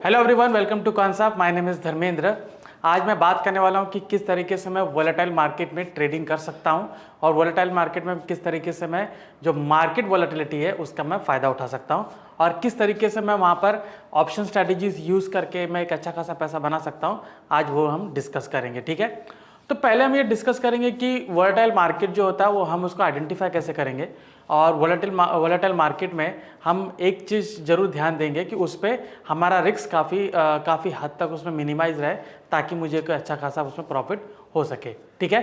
Hello everyone, welcome to concept. My name is Dharmendra. आज मैं बात करने वाला हूं कि किस तरीके से मैं वोलेटाइल मार्केट में ट्रेडिंग कर सकता हूं और वोलेटाइल मार्केट में किस तरीके से मैं जो मार्केट वोलेटिलिटी है उसका मैं फ़ायदा उठा सकता हूं और किस तरीके से मैं वहां पर ऑप्शन स्ट्रैटेजीज यूज़ करके मैं एक अच्छा खासा पैसा बना सकता हूं। आज वो हम डिस्कस करेंगे, ठीक है। तो पहले हम ये डिस्कस करेंगे कि वोलेटाइल मार्केट जो होता है वो हम उसको आइडेंटिफाई कैसे करेंगे और वोलेटाइल मार्केट में हम एक चीज़ ज़रूर ध्यान देंगे कि उस पर हमारा रिस्क काफ़ी हद तक उसमें मिनिमाइज रहे ताकि मुझे कोई अच्छा खासा उसमें प्रॉफिट हो सके, ठीक है।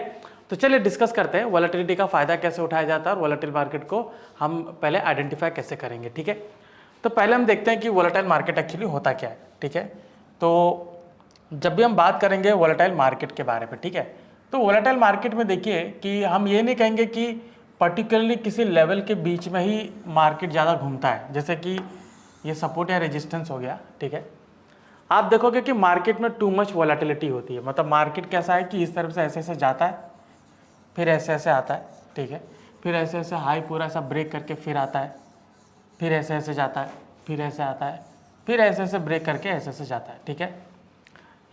तो चलिए डिस्कस करते हैं वोलेटिलिटी का फ़ायदा कैसे उठाया जाता है और वोलेटाइल मार्केट को हम पहले आइडेंटिफाई कैसे करेंगे, ठीक है। तो पहले हम देखते हैं कि वोलेटाइल मार्केट एक्चुअली होता क्या है, ठीक है। तो जब भी हम बात करेंगे वोलेटाइल मार्केट के बारे में, ठीक है, तो वोलेटाइल मार्केट में देखिए कि हम ये नहीं कहेंगे कि पर्टिकुलरली किसी लेवल के बीच में ही मार्केट ज़्यादा घूमता है, जैसे कि ये सपोर्ट या रेजिस्टेंस हो गया, ठीक है। आप देखोगे कि मार्केट में टू मच वोलेटिलिटी होती है, मतलब मार्केट कैसा है कि इस तरफ से ऐसे ऐसे जाता है, फिर ऐसे ऐसे आता है, ठीक है, फिर ऐसे ऐसे हाई पूरा ऐसा ब्रेक करके फिर आता है, फिर ऐसे ऐसे जाता है, फिर ऐसे आता है, फिर ऐसे ऐसे ब्रेक करके ऐसे ऐसे जाता है, ठीक है।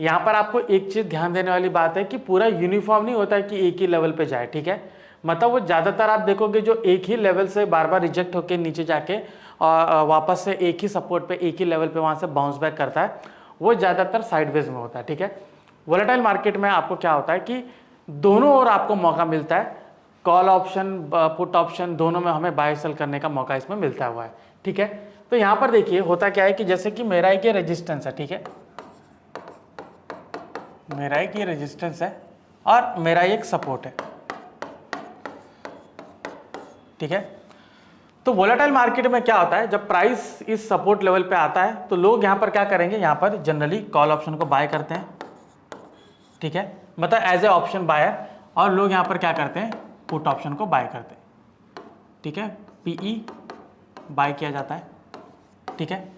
यहाँ पर आपको एक चीज़ ध्यान देने वाली बात है कि पूरा यूनिफॉर्म नहीं होता है कि एक ही लेवल पे जाए, ठीक है। मतलब वो ज़्यादातर आप देखोगे जो एक ही लेवल से बार बार रिजेक्ट होकर नीचे जाके और वापस से एक ही सपोर्ट पे एक ही लेवल पे वहाँ से बाउंस बैक करता है, वो ज़्यादातर साइडवेज में होता है, ठीक है। वोलेटाइल मार्केट में आपको क्या होता है कि दोनों ओर आपको मौका मिलता है, कॉल ऑप्शन पुट ऑप्शन दोनों में हमें बाय सेल करने का मौका इसमें मिलता हुआ है, ठीक है। तो यहाँ पर देखिए होता क्या है कि जैसे कि मेरा एक ये रेजिस्टेंस है, ठीक है, मेरा एक ये रेजिस्टेंस है और मेरा एक सपोर्ट है, ठीक है। तो वोलेटाइल मार्केट में क्या होता है, जब प्राइस इस सपोर्ट लेवल पे आता है तो लोग यहाँ पर क्या करेंगे, यहाँ पर जनरली कॉल ऑप्शन को बाय करते हैं, ठीक है, मतलब एज ए ऑप्शन बायर, और लोग यहाँ पर क्या करते हैं, पुट ऑप्शन को बाय करते हैं, ठीक है, पीई बाय किया जाता है, ठीक है।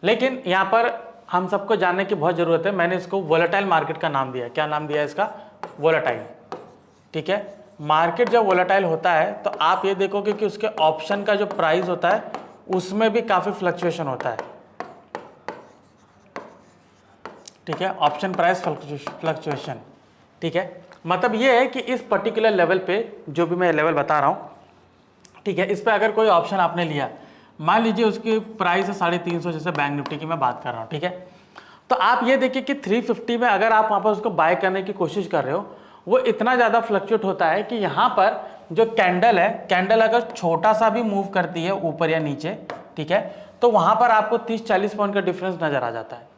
लेकिन यहाँ पर हम सबको जानने की बहुत ज़रूरत है, मैंने इसको वोलेटाइल मार्केट का नाम दिया है। क्या नाम दिया है इसका? वोलेटाइल, ठीक है। मार्केट जब वोलेटाइल होता है तो आप ये देखोगे कि उसके ऑप्शन का जो प्राइस होता है उसमें भी काफ़ी फ्लक्चुएशन होता है, ठीक है, ऑप्शन प्राइस फ्लक्चुएशन, ठीक है। मतलब ये है कि इस पर्टिकुलर लेवल पे जो भी मैं लेवल बता रहा हूँ, ठीक है, इस पे अगर कोई ऑप्शन आपने लिया, मान लीजिए उसकी प्राइस है 350, जैसे बैंक निफ्टी की मैं बात कर रहा हूँ, ठीक है। तो आप ये देखिए कि 350 में अगर आप वहाँ पर उसको बाय करने की कोशिश कर रहे हो, वो इतना ज़्यादा फ्लक्चुएट होता है कि यहाँ पर जो कैंडल है, कैंडल अगर छोटा सा भी मूव करती है ऊपर या नीचे, ठीक है, तो वहाँ पर आपको 30-40 पॉइंट का डिफरेंस नज़र आ जाता है।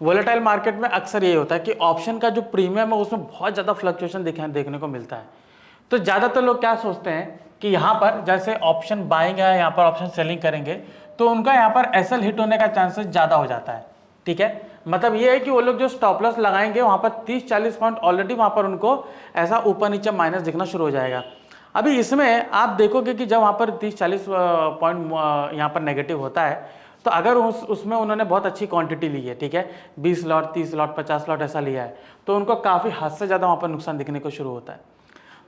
वोलेटाइल मार्केट में अक्सर यही होता है कि ऑप्शन का जो प्रीमियम है उसमें बहुत ज़्यादा फ्लक्चुएशन देखने को मिलता है। तो ज़्यादातर लोग क्या सोचते हैं कि यहाँ पर जैसे ऑप्शन बाइंग है, यहाँ पर ऑप्शन सेलिंग करेंगे तो उनका यहाँ पर एसएल हिट होने का चांसेस ज़्यादा हो जाता है, ठीक है। मतलब ये है कि वो लोग जो स्टॉप लॉस लगाएंगे वहाँ पर 30-40 पॉइंट ऑलरेडी वहाँ पर उनको ऐसा ऊपर नीचे माइनस दिखना शुरू हो जाएगा। अभी इसमें आप देखोगे कि जब वहाँ पर 30-40 पॉइंट यहाँ पर नेगेटिव होता है तो अगर उसमें उन्होंने बहुत अच्छी क्वांटिटी ली है, ठीक है, 20 लॉट 30 लॉट 50 लॉट ऐसा लिया है, तो उनको काफ़ी हद से ज़्यादा वहाँ पर नुकसान दिखने को शुरू होता है।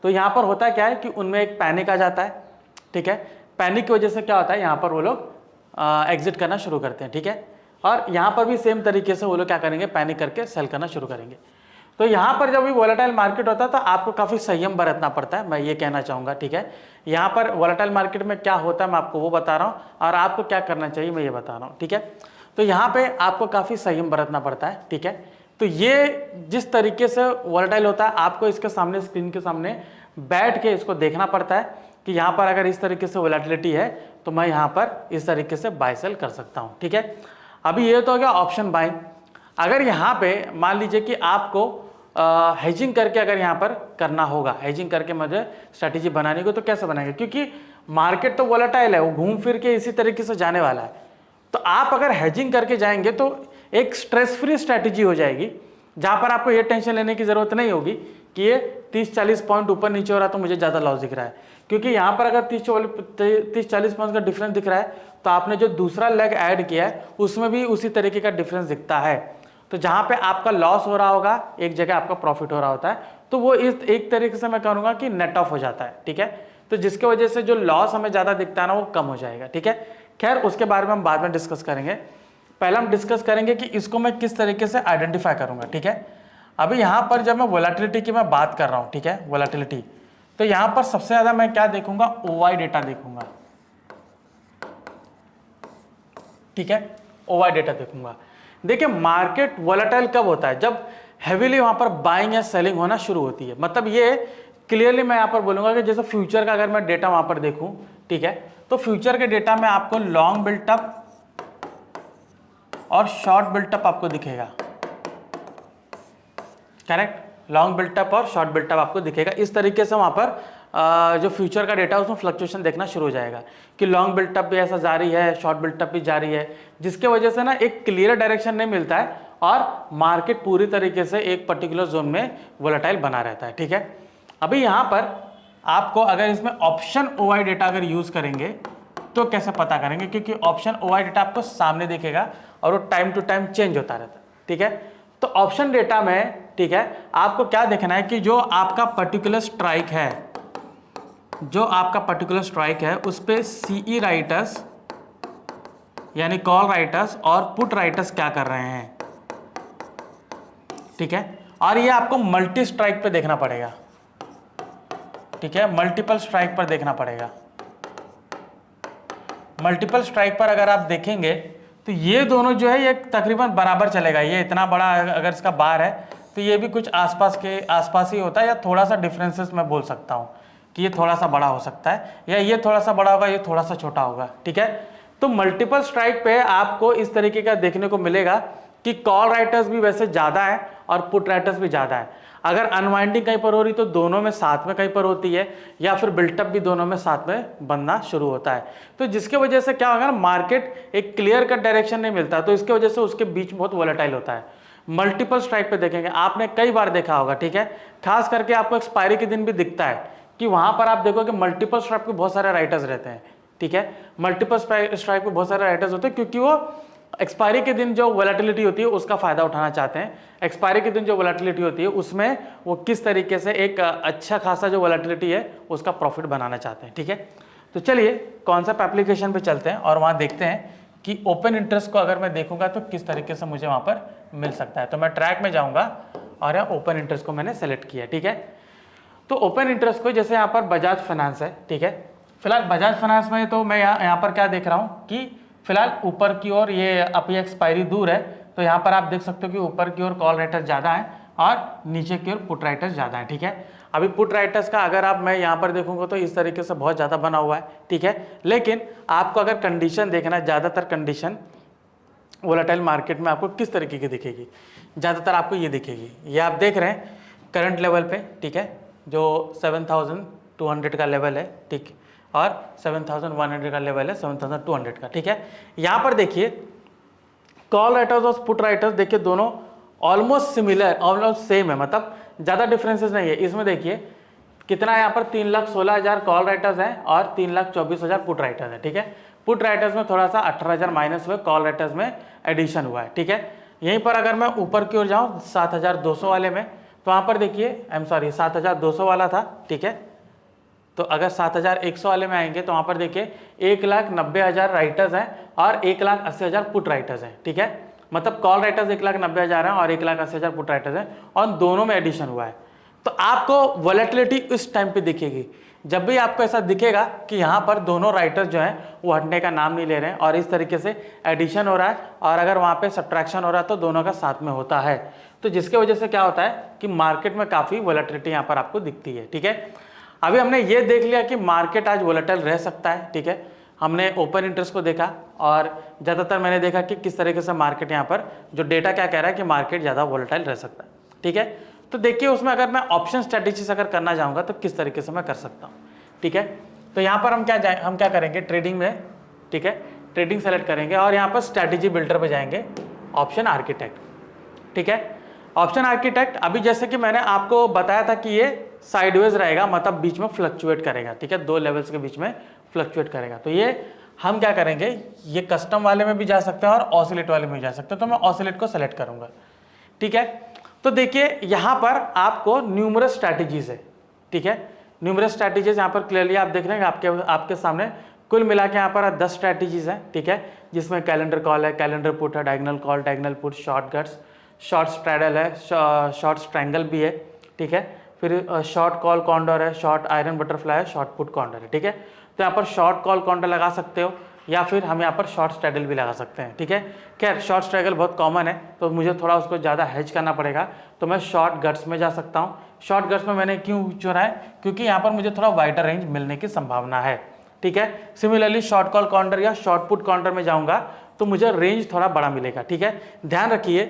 तो यहाँ पर होता क्या है कि उनमें एक पैनिक आ जाता है, ठीक है। पैनिक की वजह से क्या होता है, यहाँ पर वो लोग एग्जिट करना शुरू करते हैं, ठीक है। और यहाँ पर भी सेम तरीके से वो लोग क्या करेंगे, पैनिक करके सेल करना शुरू करेंगे। तो यहाँ पर जब भी वोलेटाइल मार्केट होता है तो आपको काफ़ी संयम बरतना पड़ता है, मैं ये कहना चाहूँगा, ठीक है। यहाँ पर वोलेटाइल मार्केट में क्या होता है मैं आपको वो बता रहा हूँ और आपको क्या करना चाहिए मैं ये बता रहा हूँ, ठीक है। तो यहाँ पे आपको काफ़ी संयम बरतना पड़ता है, ठीक है। तो ये जिस तरीके से वोलेटाइल होता है आपको इसके सामने, स्क्रीन के सामने बैठ के इसको देखना पड़ता है कि यहाँ पर अगर इस तरीके से वोलेटिलिटी है तो मैं यहाँ पर इस तरीके से बाय सेल कर सकता हूँ, ठीक है। अभी ये तो हो गया ऑप्शन बाइंग। अगर यहाँ पे मान लीजिए कि आपको हेजिंग करके अगर यहाँ पर करना होगा, हेजिंग करके मुझे स्ट्रैटेजी बनाने को, तो कैसे बनाएंगे, क्योंकि मार्केट तो वोलेटाइल है, वो घूम फिर के इसी तरीके से जाने वाला है। तो आप अगर हेजिंग करके जाएंगे तो एक स्ट्रेस फ्री स्ट्रैटेजी हो जाएगी, जहाँ पर आपको ये टेंशन लेने की ज़रूरत नहीं होगी कि ये 30-40 पॉइंट ऊपर नीचे हो रहा है तो मुझे ज़्यादा लॉस दिख रहा है, क्योंकि यहाँ पर अगर 30-40 पॉइंट का डिफरेंस दिख रहा है तो आपने जो दूसरा लेग ऐड किया है उसमें भी उसी तरीके का डिफरेंस दिखता है। तो जहाँ पे आपका लॉस हो रहा होगा एक जगह आपका प्रॉफिट हो रहा होता है, तो वो इस एक तरीके से मैं कहूँगा कि नेट ऑफ हो जाता है, ठीक है। तो जिसके वजह से जो लॉस हमें ज़्यादा दिखता है ना वो कम हो जाएगा, ठीक है। खैर उसके बारे में हम बाद में डिस्कस करेंगे। पहले हम डिस्कस करेंगे कि इसको मैं किस तरीके से आइडेंटिफाई करूंगा, ठीक है। अभी यहाँ पर जब मैं वोलेटिलिटी की मैं बात कर रहा हूँ, ठीक है, वोलेटिलिटी, तो यहाँ पर सबसे ज़्यादा मैं क्या देखूंगा, ओवाई डेटा देखूंगा, ठीक है, ओवाई डेटा देखूंगा। देखिए मार्केट वोलेटाइल कब होता है, जब हेवीली वहां पर बाइंग या सेलिंग होना शुरू होती है। मतलब ये क्लियरली मैं यहाँ पर बोलूंगा कि जैसे फ्यूचर का अगर मैं डेटा वहां पर देखूं, ठीक है, तो फ्यूचर के डेटा में आपको लॉन्ग बिल्टअप और शॉर्ट बिल्टअप आपको दिखेगा, करेक्ट, लॉन्ग बिल्टअप और शॉर्ट बिल्टअप आपको दिखेगा। इस तरीके से वहां पर जो फ्यूचर का डेटा है उसमें फ्लक्चुएशन देखना शुरू हो जाएगा कि लॉन्ग बिल्टअप भी ऐसा जारी है, शॉर्ट बिल्टअप भी जारी है, जिसके वजह से ना एक क्लियर डायरेक्शन नहीं मिलता है और मार्केट पूरी तरीके से एक पर्टिकुलर जोन में वोलेटाइल बना रहता है, ठीक है। अभी यहाँ पर आपको अगर इसमें ऑप्शन ओवाई डेटा अगर यूज करेंगे तो कैसे पता करेंगे, क्योंकि ऑप्शन ओवाई डेटा आपको सामने दिखेगा और वो टाइम टू टाइम चेंज होता रहता है, ठीक है। तो ऑप्शन डेटा में, ठीक है, आपको क्या देखना है कि जो आपका पर्टिकुलर स्ट्राइक है, जो आपका पर्टिकुलर स्ट्राइक है उस पे सीई राइटर्स यानी कॉल राइटर्स और पुट राइटर्स क्या कर रहे हैं, ठीक है। और ये आपको मल्टी स्ट्राइक पे देखना पड़ेगा, ठीक है, मल्टीपल स्ट्राइक पर देखना पड़ेगा। मल्टीपल स्ट्राइक पर अगर आप देखेंगे तो ये दोनों जो है ये तकरीबन बराबर चलेगा। ये इतना बड़ा अगर इसका बार है तो ये भी कुछ आसपास ही होता है, या थोड़ा सा डिफरेंसेस मैं बोल सकता हूँ कि ये थोड़ा सा बड़ा हो सकता है, या ये थोड़ा सा बड़ा होगा, ये थोड़ा सा छोटा होगा, ठीक है। तो मल्टीपल स्ट्राइक पे आपको इस तरीके का देखने को मिलेगा कि कॉल राइटर्स भी वैसे ज़्यादा है और पुट राइटर्स भी ज़्यादा है। अगर अनवाइंडिंग कहीं पर हो रही तो दोनों में साथ में कहीं पर होती है, या फिर बिल्टअप भी दोनों में साथ में बनना शुरू होता है। तो जिसके वजह से क्या होगा ना, मार्केट एक क्लियर कट डायरेक्शन नहीं मिलता, तो इसके वजह से उसके बीच बहुत वोलेटाइल होता है। मल्टीपल स्ट्राइक पे देखेंगे, आपने कई बार देखा होगा, ठीक है, खास करके आपको एक्सपायरी के दिन भी दिखता है कि वहां पर आप देखो कि मल्टीपल स्ट्राइक पे बहुत सारे राइटर्स रहते हैं, ठीक है। मल्टीपल स्ट्राइक पे बहुत सारे राइटर्स होते हैं क्योंकि वो एक्सपायरी के दिन जो वोलेटिलिटी होती है उसका फायदा उठाना चाहते हैं। एक्सपायरी के दिन जो वोलेटिलिटी होती है उसमें वो किस तरीके से एक अच्छा खासा जो वोलेटिलिटी है उसका प्रॉफिट बनाना चाहते हैं, ठीक है। तो चलिए कॉन्सेप्ट एप्लीकेशन पे चलते हैं और वहाँ देखते हैं कि ओपन इंटरेस्ट को अगर मैं देखूंगा तो किस तरीके से मुझे वहाँ पर मिल सकता है। तो मैं ट्रैक में जाऊँगा और यहाँ ओपन इंटरेस्ट को मैंने सेलेक्ट किया, ठीक है। तो ओपन इंटरेस्ट को जैसे यहाँ पर बजाज फाइनेंस है, ठीक है, फिलहाल बजाज फाइनेंस में तो मैं यहाँ पर क्या देख रहा हूँ कि फिलहाल ऊपर की ओर ये अब ये एक्सपायरी दूर है, तो यहाँ पर आप देख सकते हो कि ऊपर की ओर कॉल राइटर्स ज़्यादा है और नीचे की ओर पुट राइटर्स ज़्यादा है, ठीक है। अभी पुट राइटर्स का अगर आप मैं यहाँ पर देखूंगा तो इस तरीके से बहुत ज़्यादा बना हुआ है, ठीक है। लेकिन आपको अगर कंडीशन देखना है, ज़्यादातर कंडीशन वोलेटाइल मार्केट में आपको किस तरीके की दिखेगी, ज़्यादातर आपको ये दिखेगी, ये आप देख रहे हैं करंट लेवल पे, ठीक है, जो 7200 का लेवल है, ठीक, और 7100 का लेवल है 7200 का, ठीक है। यहाँ पर देखिए कॉल राइटर्स और पुट राइटर्स देखिए दोनों ऑलमोस्ट सिमिलर, ऑलमोस्ट सेम है, मतलब ज़्यादा डिफरेंसेस नहीं है। इसमें देखिए कितना है, यहाँ पर 3,16,000 कॉल राइटर्स हैं और 3,24,000 पुट राइटर्स हैं, ठीक है। पुट राइटर्स में थोड़ा सा 18,000 माइनस हुए, कॉल राइटर्स में एडिशन हुआ है, ठीक है। यहीं पर अगर मैं ऊपर की ओर जाऊँ 7,200 वाले में, तो वहाँ पर देखिए 7,200 वाला था, ठीक है। तो अगर 7,100 वाले में आएंगे तो वहाँ पर देखिए 1,90,000 राइटर्स हैं और 1,80,000 पुट राइटर्स हैं, ठीक है। मतलब कॉल राइटर्स 1,90,000 हैं और 1,80,000 पुट राइटर्स हैं और दोनों में एडिशन हुआ है। तो आपको वोलेटिलिटी इस टाइम पे दिखेगी, जब भी आपको ऐसा दिखेगा कि यहाँ पर दोनों राइटर्स जो हैं वो हटने का नाम नहीं ले रहे हैं और इस तरीके से एडिशन हो रहा है, और अगर वहाँ पे सब्ट्रैक्शन हो रहा है तो दोनों का साथ में होता है, तो जिसके वजह से क्या होता है कि मार्केट में काफ़ी वोलेटिलिटी यहाँ पर आपको दिखती है, ठीक है। अभी हमने ये देख लिया कि मार्केट आज वोलेटाइल रह सकता है, ठीक है। हमने ओपन इंटरेस्ट को देखा और ज़्यादातर मैंने देखा कि किस तरीके से मार्केट यहाँ पर जो डेटा क्या कह रहा है कि मार्केट ज़्यादा वोलेटाइल रह सकता है, ठीक है। तो देखिए उसमें अगर मैं ऑप्शन स्ट्रैटेजीज अगर करना चाहूँगा तो किस तरीके से मैं कर सकता हूँ, ठीक है। तो यहाँ पर हम क्या करेंगे ट्रेडिंग में, ठीक है, ट्रेडिंग सेलेक्ट करेंगे और यहाँ पर स्ट्रैटेजी बिल्डर पर जाएंगे, ऑप्शन आर्किटेक्ट, ठीक है। ऑप्शन आर्किटेक्ट अभी जैसे कि मैंने आपको बताया था कि ये साइडवेज रहेगा, मतलब बीच में फ्लक्चुएट करेगा, ठीक है, दो लेवल्स के बीच में फ्लक्चुएट करेगा। तो ये हम क्या करेंगे, ये कस्टम वाले में भी जा सकते हैं और ऑसिलेट वाले में भी जा सकते हैं, तो मैं ऑसिलेट को सेलेक्ट करूंगा, ठीक है। तो देखिए यहाँ पर आपको न्यूमरस स्ट्रैटेजीज है, ठीक है, न्यूमरस स्ट्रैटेजीज यहाँ पर क्लियरली आप देख रहे हैं आपके सामने कुल मिला के यहाँ पर 10 स्ट्रैटेजीज हैं, ठीक है, जिसमें कैलेंडर कॉल है, कैलेंडर पुट है, diagonal call, diagonal put, short guts, short straddle है, शॉर्ट स्ट्रैंगल भी है, ठीक है, फिर शॉर्ट कॉल कॉन्डर है, शॉर्ट आयरन बटरफ्लाई है, शॉर्ट पुट कॉन्डर है, ठीक है। तो यहाँ पर शॉर्ट कॉल कॉन्डर लगा सकते हो या फिर हम यहाँ पर शॉर्ट स्ट्रैडल भी लगा सकते हैं, ठीक है। खैर शॉर्ट स्ट्रैगल बहुत कॉमन है तो मुझे थोड़ा उसको ज़्यादा हेज करना पड़ेगा, तो मैं शॉर्ट गट्स में जा सकता हूँ। शॉर्ट गट्स में मैंने क्यों चुना है, क्योंकि यहाँ पर मुझे थोड़ा वाइडर रेंज मिलने की संभावना है, ठीक है। सिमिलरली शॉर्ट कॉल काउंटर या शॉर्ट पुट काउंटर में जाऊंगा तो मुझे रेंज थोड़ा बड़ा मिलेगा, ठीक है। ध्यान रखिए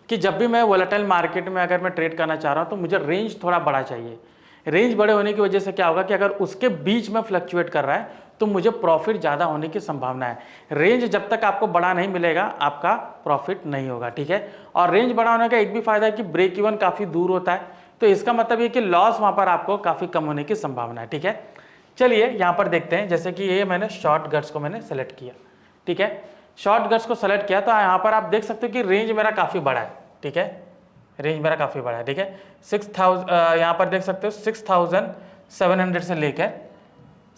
कि जब भी मैं वोलेटाइल मार्केट में अगर मैं ट्रेड करना चाह रहा हूँ तो मुझे रेंज थोड़ा बड़ा चाहिए। रेंज बड़े होने की वजह से क्या होगा कि अगर उसके बीच में फ्लक्चुएट कर रहा है तो मुझे प्रॉफिट ज़्यादा होने की संभावना है। रेंज जब तक आपको बड़ा नहीं मिलेगा आपका प्रॉफिट नहीं होगा, ठीक है। और रेंज बड़ा होने का एक भी फायदा है कि ब्रेक इवन काफ़ी दूर होता है, तो इसका मतलब ये कि लॉस वहाँ पर आपको काफ़ी कम होने की संभावना है, ठीक है। चलिए यहाँ पर देखते हैं, जैसे कि ये मैंने शॉर्ट गट्स को मैंने सेलेक्ट किया, ठीक है। शॉर्ट गट्स को सेलेक्ट किया तो यहाँ पर आप देख सकते हो कि रेंज मेरा काफ़ी बड़ा है, ठीक है, रेंज मेरा काफ़ी बड़ा है, ठीक है। 6000 यहाँ पर देख सकते हो 6700 से लेकर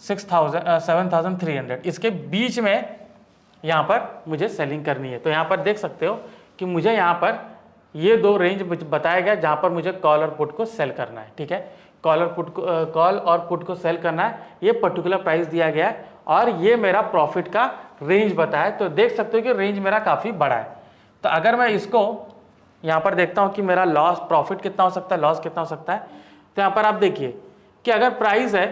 7300, इसके बीच में यहाँ पर मुझे सेलिंग करनी है। तो यहाँ पर देख सकते हो कि मुझे यहाँ पर ये दो रेंज बताया गया जहाँ पर मुझे कॉल और पुट को सेल करना है, ठीक है। कॉल और पुट को सेल करना है, ये पर्टिकुलर प्राइस दिया गया है और ये मेरा प्रॉफिट का रेंज बताया है। तो देख सकते हो कि रेंज मेरा काफ़ी बड़ा है। तो अगर मैं इसको यहाँ पर देखता हूँ कि मेरा लॉस प्रॉफिट कितना हो सकता है, लॉस कितना हो सकता है, तो यहाँ पर आप देखिए कि अगर प्राइस है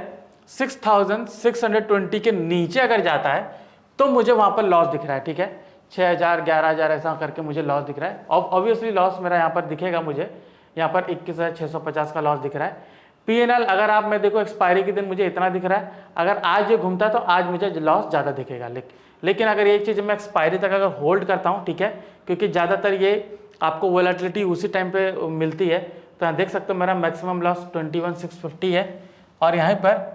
6620 के नीचे अगर जाता है तो मुझे वहाँ पर लॉस दिख रहा है, ठीक है। 6000 11000 ऐसा करके मुझे लॉस दिख रहा है। और ऑब्वियसली लॉस मेरा यहाँ पर दिखेगा, मुझे यहाँ पर 21650 का लॉस दिख रहा है। PNL अगर आप मैं देखो एक्सपायरी के दिन मुझे इतना दिख रहा है, अगर आज ये घूमता है तो आज मुझे लॉस ज़्यादा दिखेगा। लेकिन अगर ये चीज़ मैं एक्सपायरी तक अगर होल्ड करता हूँ, ठीक है, क्योंकि ज़्यादातर ये आपको वोलेटिलिटी उसी टाइम पे मिलती है। तो यहाँ देख सकते हो मेरा मैक्सिमम लॉस 21650 है और यहाँ पर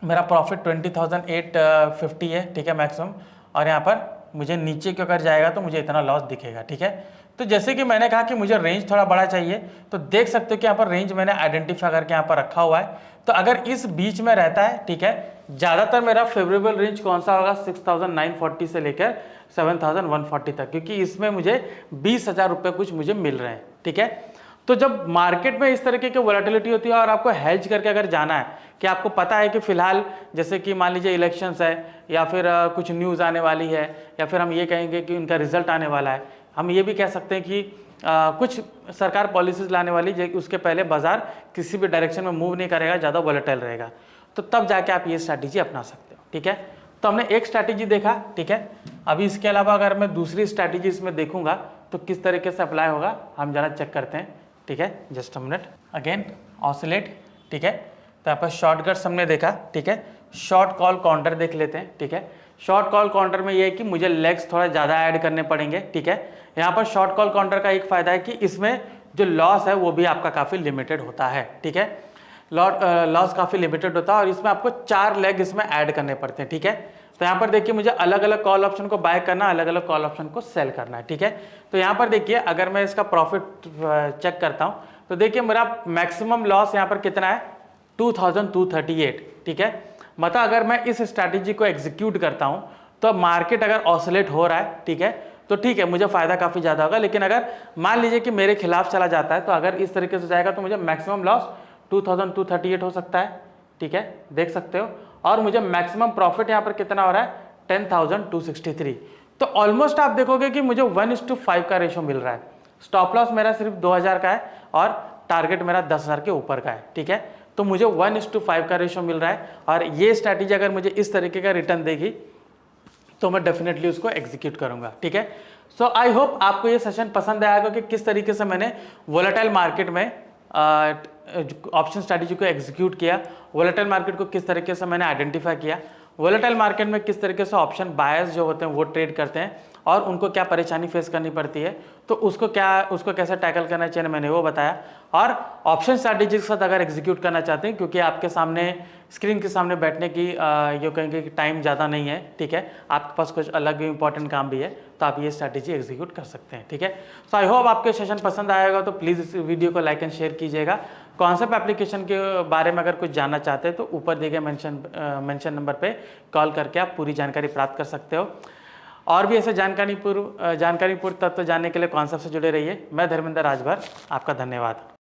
मेरा प्रॉफिट 20850 है, ठीक है, मैक्सिमम। और यहाँ पर मुझे नीचे क्यों अगर जाएगा तो मुझे इतना लॉस दिखेगा, ठीक है। तो जैसे कि मैंने कहा कि मुझे रेंज थोड़ा बड़ा चाहिए, तो देख सकते हो कि यहाँ पर रेंज मैंने आइडेंटिफाई करके यहाँ पर रखा हुआ है। तो अगर इस बीच में रहता है, ठीक है, ज़्यादातर मेरा फेवरेबल रेंज कौन सा होगा, 6940 से लेकर 7140 तक, क्योंकि इसमें मुझे 20,000 रुपये कुछ मुझे मिल रहे हैं, ठीक है। तो जब मार्केट में इस तरीके की वोलेटिलिटी होती है और आपको हेज करके अगर जाना है कि आपको पता है कि फिलहाल जैसे कि मान लीजिए इलेक्शंस है या फिर कुछ न्यूज़ आने वाली है या फिर हम ये कहेंगे कि उनका रिजल्ट आने वाला है, हम ये भी कह सकते हैं कि कुछ सरकार पॉलिसीज लाने वाली है, उसके पहले बाजार किसी भी डायरेक्शन में मूव नहीं करेगा, ज़्यादा वोलेटाइल रहेगा, तो तब जाके आप ये स्ट्रैटेजी अपना सकते हो, ठीक है। तो हमने एक स्ट्रैटेजी देखा, ठीक है। अभी इसके अलावा अगर मैं दूसरी स्ट्रैटेजी इसमें देखूंगा तो किस तरीके से अप्लाई होगा हम जरा चेक करते हैं, ठीक है। Just a minute, again oscillate, ठीक है। तो यहाँ पर शॉर्ट गट्स हमने देखा, ठीक है। शॉर्ट कॉल काउंटर देख लेते हैं, ठीक है। शॉर्ट कॉल काउंटर में ये है कि मुझे लेग्स थोड़ा ज़्यादा ऐड करने पड़ेंगे, ठीक है। यहाँ पर शॉर्ट कॉल काउंटर का एक फ़ायदा है कि इसमें जो लॉस है वो भी आपका काफ़ी लिमिटेड होता है, ठीक है। लॉस काफ़ी लिमिटेड होता है और इसमें आपको 4 लेग इसमें ऐड करने पड़ते हैं, ठीक है। तो यहाँ पर देखिए मुझे अलग अलग कॉल ऑप्शन को बाय करना, अलग अलग कॉल ऑप्शन को सेल करना है, ठीक है। तो यहाँ पर देखिए अगर मैं इसका प्रॉफिट चेक करता हूँ तो देखिए मेरा मैक्सिमम लॉस यहाँ पर कितना है, 2238, ठीक है। मतलब अगर मैं इस स्ट्रैटेजी को एग्जीक्यूट करता हूँ तो मार्केट अगर ऑसिलेट हो रहा है, ठीक है, तो ठीक है मुझे फ़ायदा काफ़ी ज़्यादा होगा। लेकिन अगर मान लीजिए कि मेरे खिलाफ चला जाता है तो अगर इस तरीके से जाएगा तो मुझे मैक्सिमम लॉस 2238 हो सकता है, ठीक है, देख सकते हो। और मुझे मैक्सिमम प्रॉफिट यहाँ पर कितना हो रहा है, 10,263। तो ऑलमोस्ट आप देखोगे कि मुझे 1:5 का रेशो मिल रहा है। स्टॉप लॉस मेरा सिर्फ 2000 का है और टारगेट मेरा 10,000 के ऊपर का है, ठीक है। तो मुझे 1:5 का रेशो मिल रहा है और ये स्ट्रैटेजी अगर मुझे इस तरीके का रिटर्न देगी तो मैं डेफिनेटली उसको एग्जीक्यूट करूंगा, ठीक है। सो आई होप आपको ये सेशन पसंद आएगा कि किस तरीके से मैंने वोलेटाइल मार्केट में ऑप्शन स्ट्रैटेजी को एग्जीक्यूट किया, वोलेटाइल मार्केट को किस तरीके से मैंने आइडेंटिफाई किया, वोलेटाइल मार्केट में किस तरीके से ऑप्शन बायर्स जो होते हैं वो ट्रेड करते हैं और उनको क्या परेशानी फेस करनी पड़ती है, तो उसको कैसे टैकल करना चाहिए मैंने वो बताया। और ऑप्शन स्ट्रैटेजी के साथ अगर एग्जीक्यूट करना चाहते हैं, क्योंकि आपके सामने स्क्रीन के सामने बैठने की ये कहेंगे कि टाइम ज़्यादा नहीं है, ठीक है, आपके पास कुछ अलग भी इंपॉर्टेंट काम भी है, तो आप ये स्ट्रैटेजी एग्जीक्यूट कर सकते हैं, ठीक है। सो आई होप आपके सेशन पसंद आएगा तो प्लीज़ इस वीडियो को लाइक एंड शेयर कीजिएगा। कॉन्सेप्ट एप्लीकेशन के बारे में अगर कुछ जानना चाहते हैं तो ऊपर दिए गए मेंशन नंबर पे कॉल करके आप पूरी जानकारी प्राप्त कर सकते हो। और भी ऐसे जानकारीपूर्ण तत्व जानने के लिए कॉन्सेप्ट से जुड़े रहिए। मैं धर्मेंद्र राजभर, आपका धन्यवाद।